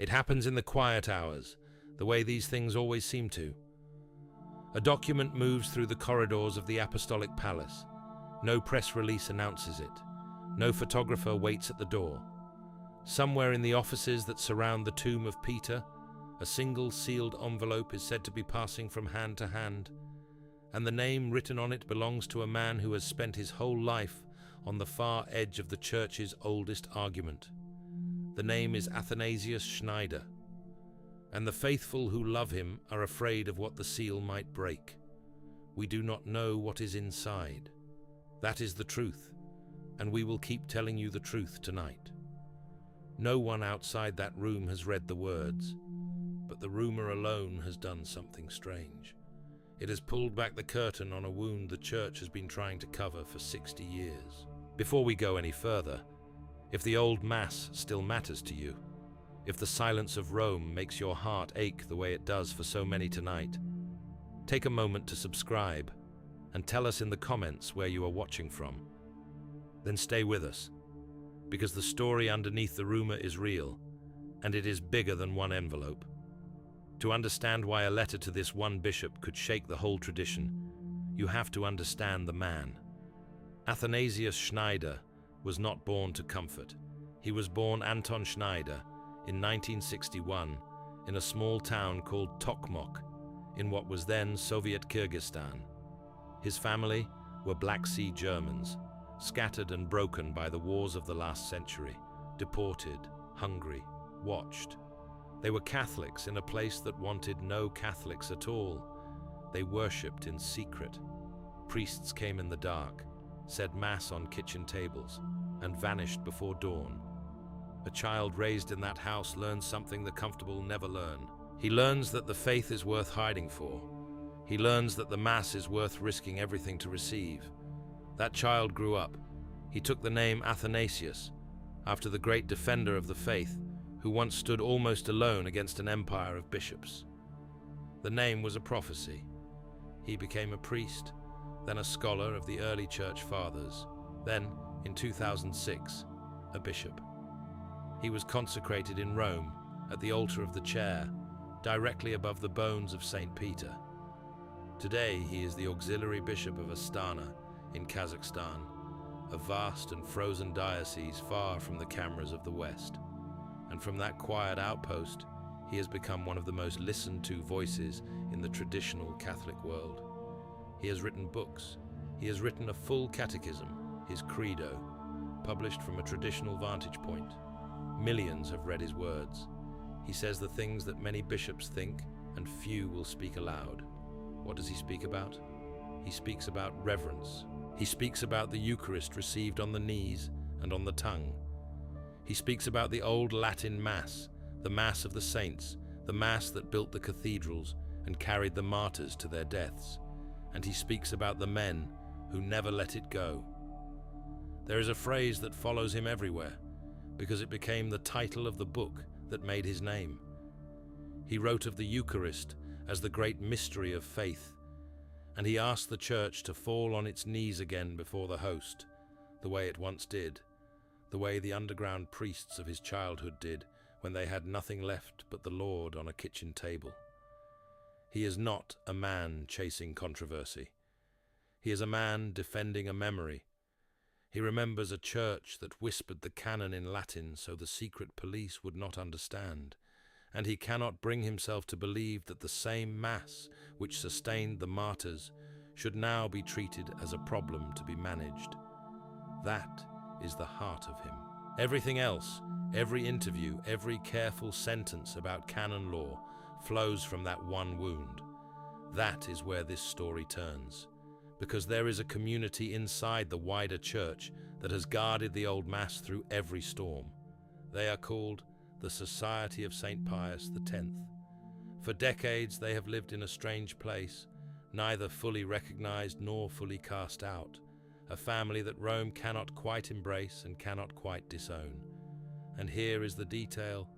It happens in the quiet hours, the way these things always seem to. A document moves through the corridors of the Apostolic Palace. No press release announces it. No photographer waits at the door. Somewhere in the offices that surround the tomb of Peter, a single sealed envelope is said to be passing from hand to hand, and the name written on it belongs to a man who has spent his whole life on the far edge of the church's oldest argument. The name is Athanasius Schneider, and the faithful who love him are afraid of what the seal might break. We do not know what is inside. That is the truth, and we will keep telling you the truth tonight. No one outside that room has read the words, but the rumor alone has done something strange. It has pulled back the curtain on a wound the church has been trying to cover for 60 years. Before we go any further, if the old Mass still matters to you, if the silence of Rome makes your heart ache the way it does for so many tonight, take a moment to subscribe and tell us in the comments where you are watching from. Then stay with us, because the story underneath the rumor is real, and it is bigger than one envelope. To understand why a letter to this one bishop could shake the whole tradition, you have to understand the man. Athanasius Schneider was not born to comfort. He was born Anton Schneider in 1961 in a small town called Tokmok in what was then Soviet Kyrgyzstan. His family were Black Sea Germans, scattered and broken by the wars of the last century, deported, hungry, watched. They were Catholics in a place that wanted no Catholics at all. They worshipped in secret. Priests came in the dark, said Mass on kitchen tables, and vanished before dawn. A child raised in that house learns something the comfortable never learn. He learns that the faith is worth hiding for. He learns that the Mass is worth risking everything to receive. That child grew up. He took the name Athanasius, after the great defender of the faith, who once stood almost alone against an empire of bishops. The name was a prophecy. He became a priest, then a scholar of the early church fathers, then, in 2006, a bishop. He was consecrated in Rome, at the altar of the chair, directly above the bones of St. Peter. Today he is the auxiliary bishop of Astana in Kazakhstan, a vast and frozen diocese far from the cameras of the West. And from that quiet outpost, he has become one of the most listened to voices in the traditional Catholic world. He has written books. He has written a full catechism, his credo, published from a traditional vantage point. Millions have read his words. He says the things that many bishops think and few will speak aloud. What does he speak about? He speaks about reverence. He speaks about the Eucharist received on the knees and on the tongue. He speaks about the old Latin Mass, the Mass of the saints, the Mass that built the cathedrals and carried the martyrs to their deaths. And he speaks about the men who never let it go. There is a phrase that follows him everywhere, because it became the title of the book that made his name. He wrote of the Eucharist as the great mystery of faith, and he asked the church to fall on its knees again before the host, the way it once did, the way the underground priests of his childhood did when they had nothing left but the Lord on a kitchen table. He is not a man chasing controversy. He is a man defending a memory. He remembers a church that whispered the canon in Latin so the secret police would not understand, and he cannot bring himself to believe that the same Mass which sustained the martyrs should now be treated as a problem to be managed. That is the heart of him. Everything else, every interview, every careful sentence about canon law flows from that one wound. That is where this story turns, because there is a community inside the wider church that has guarded the old Mass through every storm. They are called the Society of St. Pius X. For decades they have lived in a strange place, neither fully recognized nor fully cast out, a family that Rome cannot quite embrace and cannot quite disown. And here is the detail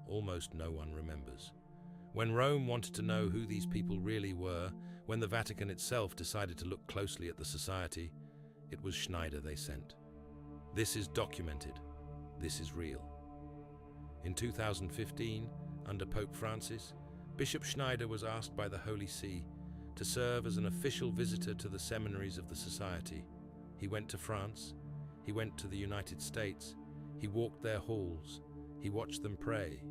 almost no one remembers. When Rome wanted to know who these people really were, when the Vatican itself decided to look closely at the society, it was Schneider they sent. This is documented. This is real. In 2015, under Pope Francis, Bishop Schneider was asked by the Holy See to serve as an official visitor to the seminaries of the Society. He went to France, he went to the United States, he walked their halls, he watched them pray.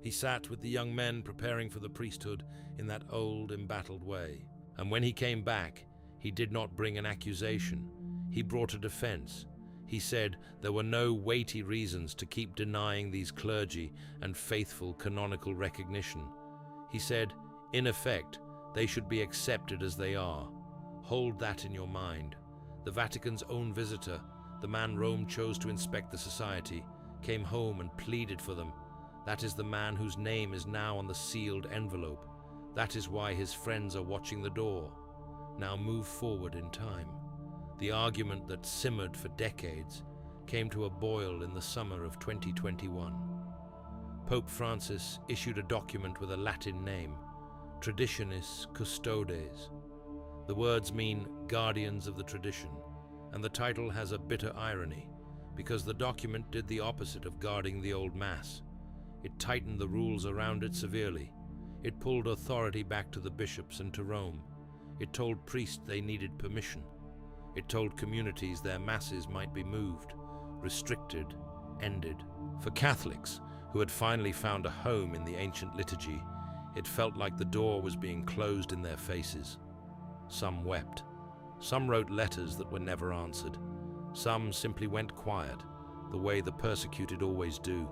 He sat with the young men preparing for the priesthood in that old, embattled way. And when he came back, he did not bring an accusation, he brought a defense. He said there were no weighty reasons to keep denying these clergy and faithful canonical recognition. He said, in effect, they should be accepted as they are. Hold that in your mind. The Vatican's own visitor, the man Rome chose to inspect the Society, came home and pleaded for them. That is the man whose name is now on the sealed envelope. That is why his friends are watching the door. Now move forward in time. The argument that simmered for decades came to a boil in the summer of 2021. Pope Francis issued a document with a Latin name, Traditionis Custodes. The words mean guardians of the tradition, and the title has a bitter irony, because the document did the opposite of guarding the old Mass. It tightened the rules around it severely. It pulled authority back to the bishops and to Rome. It told priests they needed permission. It told communities their masses might be moved, restricted, ended. For Catholics, who had finally found a home in the ancient liturgy, it felt like the door was being closed in their faces. Some wept. Some wrote letters that were never answered. Some simply went quiet, the way the persecuted always do.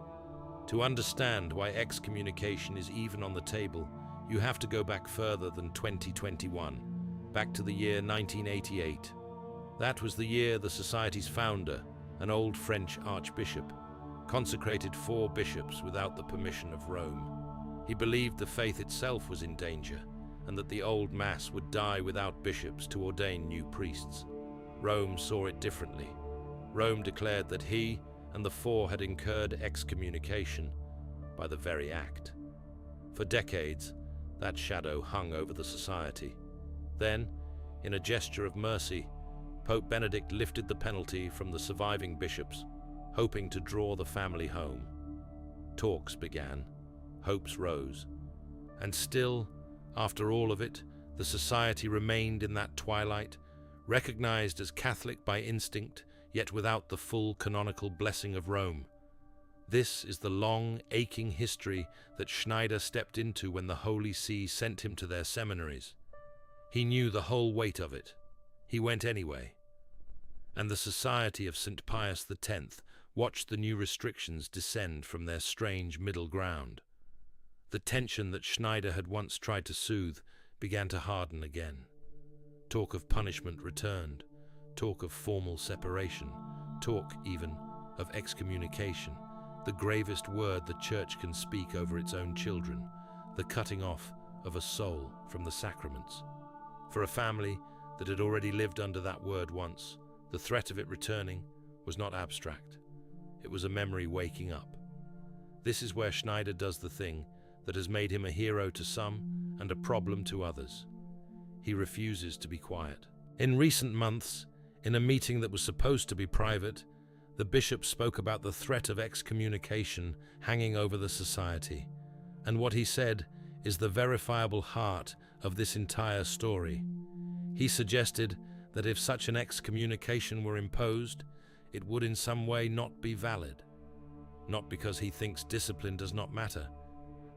To understand why excommunication is even on the table, you have to go back further than 2021, back to the year 1988. That was the year the Society's founder, an old French archbishop, consecrated 4 bishops without the permission of Rome. He believed the faith itself was in danger, and that the old Mass would die without bishops to ordain new priests. Rome saw it differently. Rome declared that he and the 4 had incurred excommunication by the very act. For decades, that shadow hung over the Society. Then, in a gesture of mercy, Pope Benedict lifted the penalty from the surviving bishops, hoping to draw the family home. Talks began, hopes rose, and still, after all of it, the Society remained in that twilight, recognized as Catholic by instinct, yet without the full canonical blessing of Rome. This is the long, aching history that Schneider stepped into when the Holy See sent him to their seminaries. He knew the whole weight of it. He went anyway. And the Society of St. Pius X watched the new restrictions descend from their strange middle ground. The tension that Schneider had once tried to soothe began to harden again. Talk of punishment returned, talk of formal separation, talk even of excommunication, the gravest word the Church can speak over its own children, the cutting off of a soul from the sacraments. For a family that had already lived under that word once, the threat of it returning was not abstract. It was a memory waking up. This is where Schneider does the thing that has made him a hero to some and a problem to others. He refuses to be quiet. In recent months, in a meeting that was supposed to be private, the bishop spoke about the threat of excommunication hanging over the Society, and what he said is the verifiable heart of this entire story. He suggested that if such an excommunication were imposed, it would in some way not be valid. Not because he thinks discipline does not matter,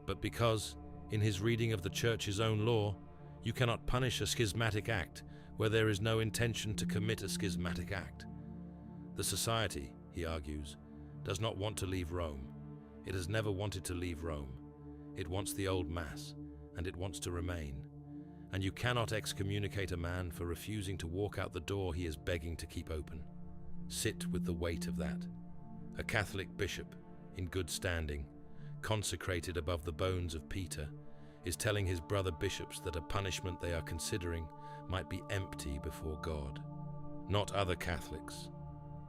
but because, in his reading of the Church's own law, you cannot punish a schismatic act where there is no intention to commit a schismatic act. The Society, he argues, does not want to leave Rome. It has never wanted to leave Rome. It wants the old Mass, and it wants to remain. And you cannot excommunicate a man for refusing to walk out the door he is begging to keep open. Sit with the weight of that. A Catholic bishop, in good standing, consecrated above the bones of Peter, is telling his brother bishops that a punishment they are considering might be empty before God. Not other Catholics.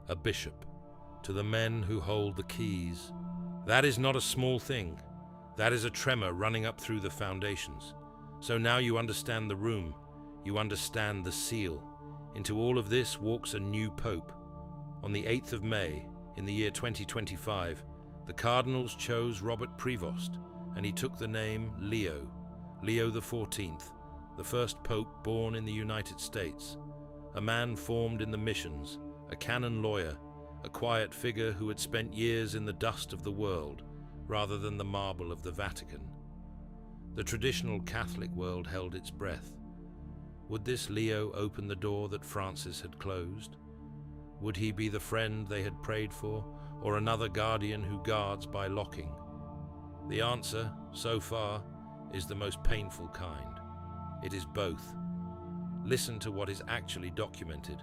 A bishop, to the men who hold the keys. That is not a small thing. That is a tremor running up through the foundations. So now you understand the room, you understand the seal. Into all of this walks a new pope. On the 8th of May, in the year 2025, The cardinals chose Robert Prevost, and he took the name Leo XIV, the first pope born in the United States, a man formed in the missions, a canon lawyer, a quiet figure who had spent years in the dust of the world rather than the marble of the Vatican. The traditional Catholic world held its breath. Would this Leo open the door that Francis had closed? Would he be the friend they had prayed for, or another guardian who guards by locking? The answer, so far, is the most painful kind. It is both. Listen to what is actually documented,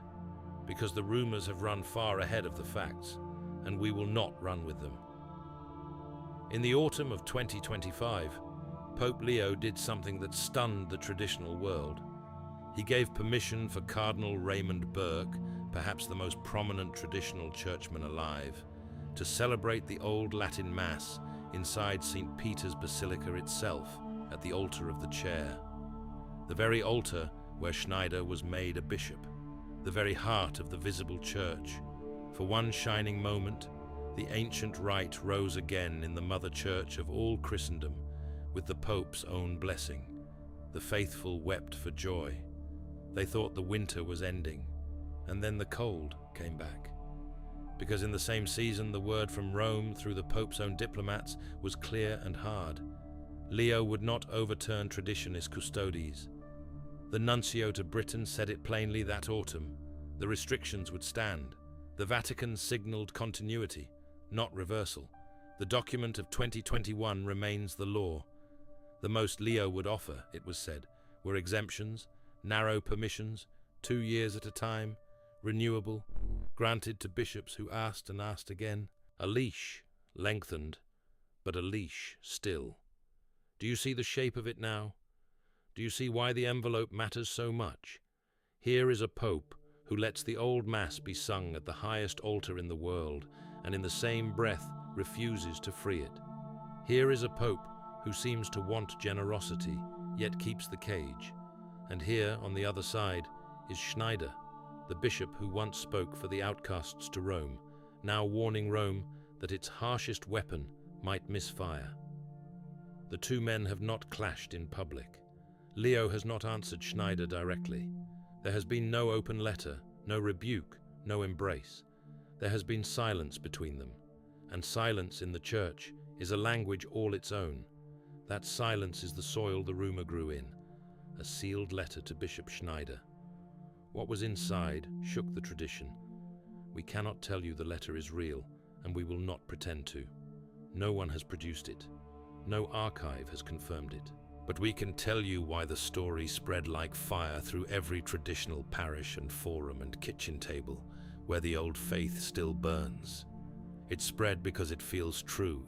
because the rumors have run far ahead of the facts, and we will not run with them. In the autumn of 2025, Pope Leo did something that stunned the traditional world. He gave permission for Cardinal Raymond Burke, perhaps the most prominent traditional churchman alive, to celebrate the Old Latin Mass inside St. Peter's Basilica itself, at the altar of the chair. The very altar where Schneider was made a bishop, the very heart of the visible church. For one shining moment, the ancient rite rose again in the mother church of all Christendom, with the Pope's own blessing. The faithful wept for joy. They thought the winter was ending, and then the cold came back. Because in the same season, the word from Rome through the Pope's own diplomats was clear and hard. Leo would not overturn traditionis custodes. The nuncio to Britain said it plainly that autumn. The restrictions would stand. The Vatican signaled continuity, not reversal. The document of 2021 remains the law. The most Leo would offer, it was said, were exemptions, narrow permissions, 2 years at a time, renewable, granted to bishops who asked and asked again. A leash, lengthened, but a leash still. Do you see the shape of it now? Do you see why the envelope matters so much? Here is a pope who lets the old Mass be sung at the highest altar in the world, and in the same breath refuses to free it. Here is a pope who seems to want generosity, yet keeps the cage. And here, on the other side, is Schneider, the bishop who once spoke for the outcasts to Rome, now warning Rome that its harshest weapon might misfire. The two men have not clashed in public. Leo has not answered Schneider directly. There has been no open letter, no rebuke, no embrace. There has been silence between them, and silence in the church is a language all its own. That silence is the soil the rumor grew in, a sealed letter to Bishop Schneider. What was inside shook the tradition. We cannot tell you the letter is real, and we will not pretend to. No one has produced it. No archive has confirmed it. But we can tell you why the story spread like fire through every traditional parish and forum and kitchen table where the old faith still burns. It spread because it feels true.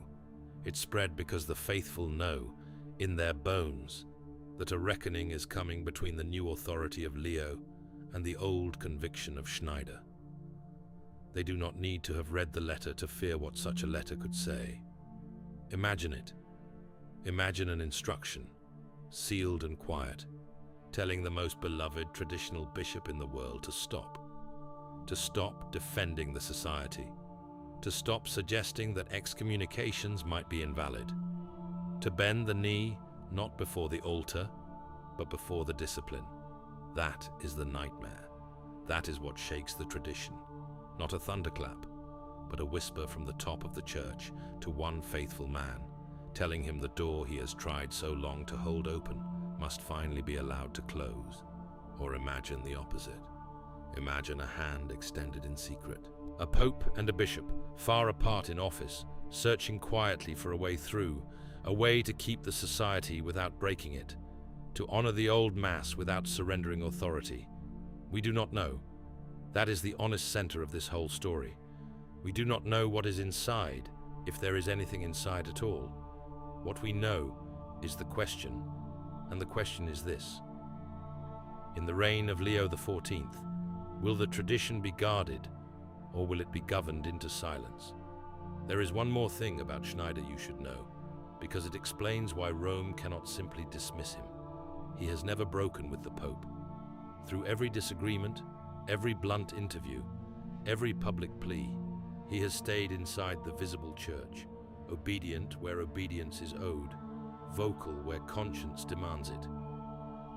It spread because the faithful know, in their bones, that a reckoning is coming between the new authority of Leo and the old conviction of Schneider. They do not need to have read the letter to fear what such a letter could say. Imagine it. Imagine an instruction, sealed and quiet, telling the most beloved traditional bishop in the world to stop defending the society, to stop suggesting that excommunications might be invalid, to bend the knee not before the altar, but before the discipline. That is the nightmare. That is what shakes the tradition. Not a thunderclap, but a whisper from the top of the church to one faithful man, telling him the door he has tried so long to hold open must finally be allowed to close. Or imagine the opposite. Imagine a hand extended in secret. A pope and a bishop, far apart in office, searching quietly for a way through, a way to keep the society without breaking it, to honor the old Mass without surrendering authority. We do not know. That is the honest center of this whole story. We do not know what is inside, if there is anything inside at all. What we know is the question, and the question is this. In the reign of Leo XIV, will the tradition be guarded, or will it be governed into silence? There is one more thing about Schneider you should know, because it explains why Rome cannot simply dismiss him. He has never broken with the Pope. Through every disagreement, every blunt interview, every public plea, he has stayed inside the visible church, obedient where obedience is owed, vocal where conscience demands it.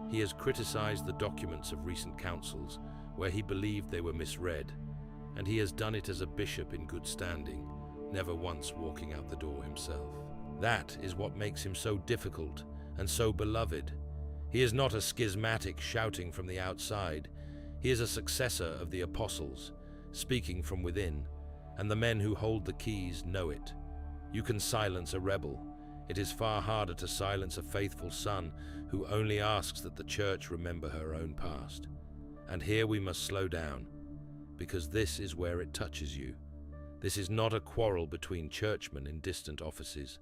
He has criticized the documents of recent councils where he believed they were misread, and he has done it as a bishop in good standing, never once walking out the door himself. That is what makes him so difficult and so beloved. He is not a schismatic shouting from the outside. He is a successor of the apostles, speaking from within, and the men who hold the keys know it. You can silence a rebel. It is far harder to silence a faithful son who only asks that the church remember her own past. And here we must slow down, because this is where it touches you. This is not a quarrel between churchmen in distant offices.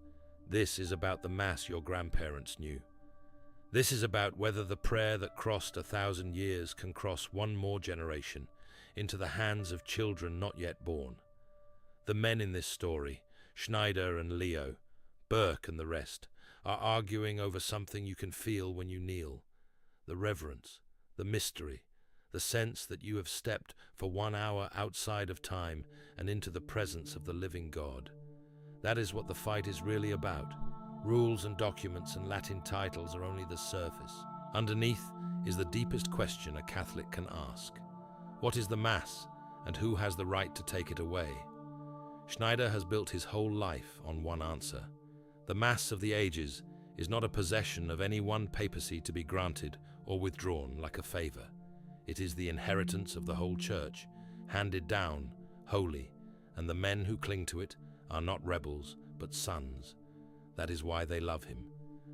This is about the Mass your grandparents knew. This is about whether the prayer that crossed 1,000 years can cross one more generation into the hands of children not yet born. The men in this story, Schneider and Leo, Burke and the rest, are arguing over something you can feel when you kneel. The reverence, the mystery, the sense that you have stepped for 1 hour outside of time and into the presence of the living God. That is what the fight is really about. Rules and documents and Latin titles are only the surface. Underneath is the deepest question a Catholic can ask. What is the Mass, and who has the right to take it away? Schneider has built his whole life on one answer. The Mass of the ages is not a possession of any one papacy to be granted or withdrawn like a favor. It is the inheritance of the whole Church, handed down, holy, and the men who cling to it are not rebels, but sons. That is why they love him.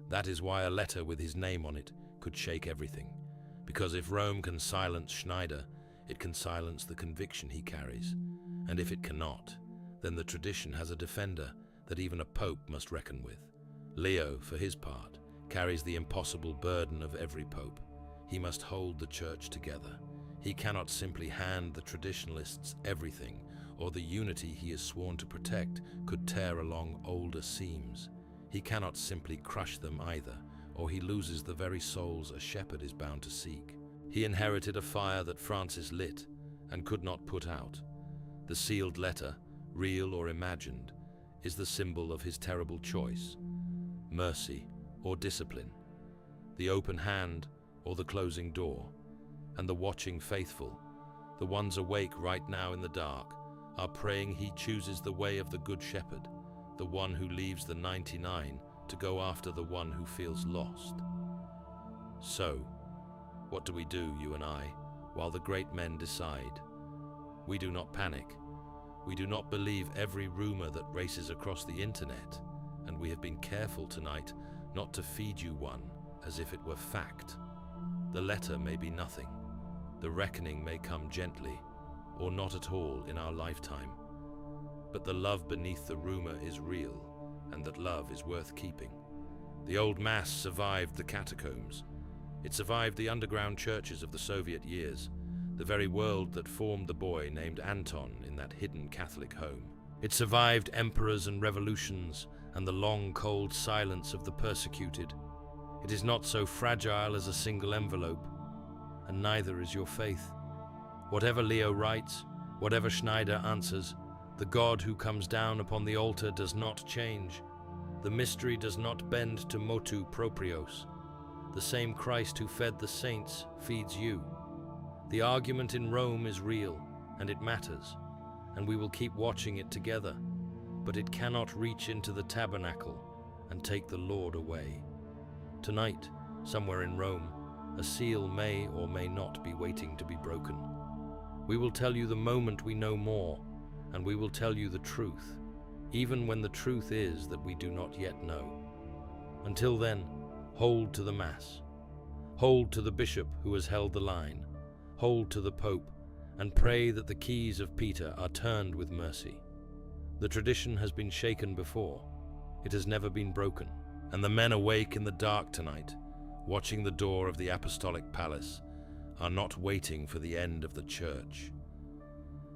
That is why a letter with his name on it could shake everything. Because if Rome can silence Schneider, it can silence the conviction he carries. And if it cannot, then the tradition has a defender that even a pope must reckon with. Leo, for his part, carries the impossible burden of every pope. He must hold the church together. He cannot simply hand the traditionalists everything, or the unity he is sworn to protect could tear along older seams. He cannot simply crush them either, or he loses the very souls a shepherd is bound to seek. He inherited a fire that Francis lit and could not put out. The sealed letter, real or imagined, is the symbol of his terrible choice: mercy or discipline, the open hand or the closing door. And the watching faithful, the ones awake right now in the dark, are praying he chooses the way of the Good Shepherd, the one who leaves the 99 to go after the one who feels lost. So, what do we do, you and I, while the great men decide? We do not panic. We do not believe every rumor that races across the internet, and we have been careful tonight not to feed you one as if it were fact. The letter may be nothing. The reckoning may come gently, or not at all in our lifetime. But the love beneath the rumor is real, and that love is worth keeping. The old Mass survived the catacombs. It survived the underground churches of the Soviet years, the very world that formed the boy named Anton in that hidden Catholic home. It survived emperors and revolutions and the long, cold silence of the persecuted. It is not so fragile as a single envelope, and neither is your faith. Whatever Leo writes, whatever Schneider answers, the God who comes down upon the altar does not change. The mystery does not bend to motu proprios. The same Christ who fed the saints feeds you. The argument in Rome is real, and it matters, and we will keep watching it together, but it cannot reach into the tabernacle and take the Lord away. Tonight, somewhere in Rome, a seal may or may not be waiting to be broken. We will tell you the moment we know more, and we will tell you the truth, even when the truth is that we do not yet know. Until then, hold to the Mass. Hold to the bishop who has held the line. Hold to the Pope, and pray that the keys of Peter are turned with mercy. The tradition has been shaken before. It has never been broken. And the men awake in the dark tonight, watching the door of the Apostolic Palace, are not waiting for the end of the Church.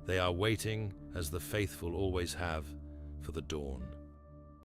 They are waiting, as the faithful always have, for the dawn.